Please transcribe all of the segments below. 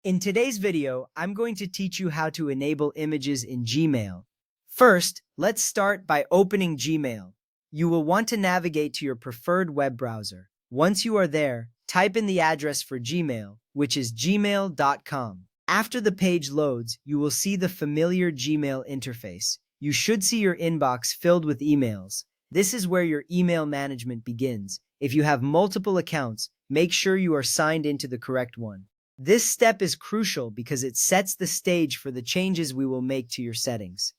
In today's video, I'm going to teach you how to enable images in Gmail. First, let's start by opening Gmail. You will want to navigate to your preferred web browser. Once you are there, type in the address for Gmail, which is gmail.com. After the page loads, you will see the familiar Gmail interface. You should see your inbox filled with emails. This is where your email management begins. If you have multiple accounts, make sure you are signed into the correct one. This step is crucial because it sets the stage for the changes we will make to your settings.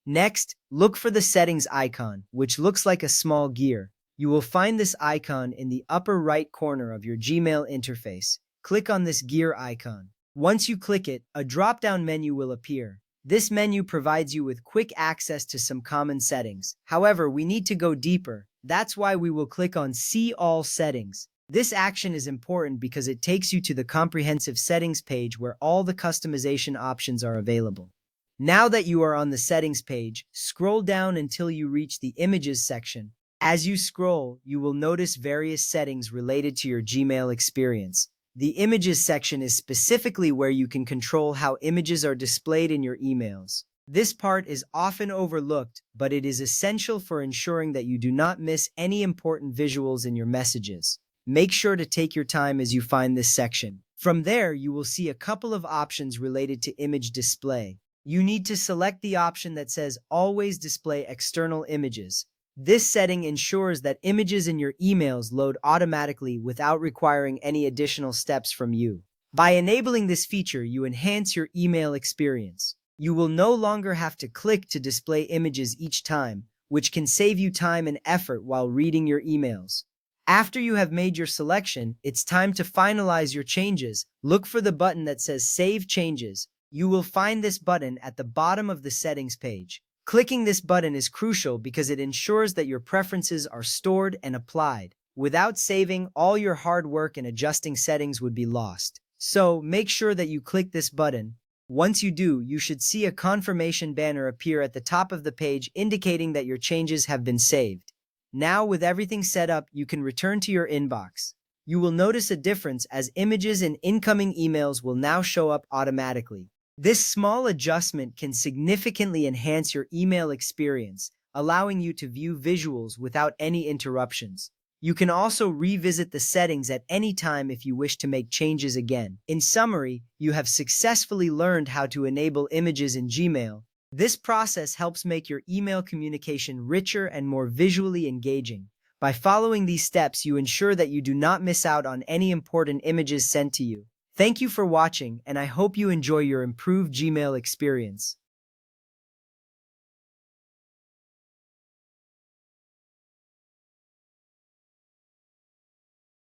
Next, look for the settings icon, which looks like a small gear. You will find this icon in the upper right corner of your Gmail interface. Click on this gear icon. Once you click it, a drop-down menu will appear. This menu provides you with quick access to some common settings. However, we need to go deeper. That's why we will click on See All Settings. This action is important because it takes you to the comprehensive settings page where all the customization options are available. Now that you are on the settings page, scroll down until you reach the Images section. As you scroll, you will notice various settings related to your Gmail experience. The Images section is specifically where you can control how images are displayed in your emails. This part is often overlooked, but it is essential for ensuring that you do not miss any important visuals in your messages. Make sure to take your time as you find this section. From there, you will see a couple of options related to image display. You need to select the option that says Always Display External Images. This setting ensures that images in your emails load automatically without requiring any additional steps from you. By enabling this feature, you enhance your email experience. You will no longer have to click to display images each time, which can save you time and effort while reading your emails. After you have made your selection, it's time to finalize your changes. Look for the button that says Save Changes. You will find this button at the bottom of the settings page. Clicking this button is crucial because it ensures that your preferences are stored and applied. Without saving, all your hard work and adjusting settings would be lost. So, make sure that you click this button. Once you do, you should see a confirmation banner appear at the top of the page indicating that your changes have been saved. Now, with everything set up, you can return to your inbox. You will notice a difference as images in incoming emails will now show up automatically. This small adjustment can significantly enhance your email experience, allowing you to view visuals without any interruptions. You can also revisit the settings at any time if you wish to make changes again. In summary, you have successfully learned how to enable images in Gmail. This process helps make your email communication richer and more visually engaging. By following these steps, you ensure that you do not miss out on any important images sent to you. Thank you for watching, and I hope you enjoy your improved Gmail experience.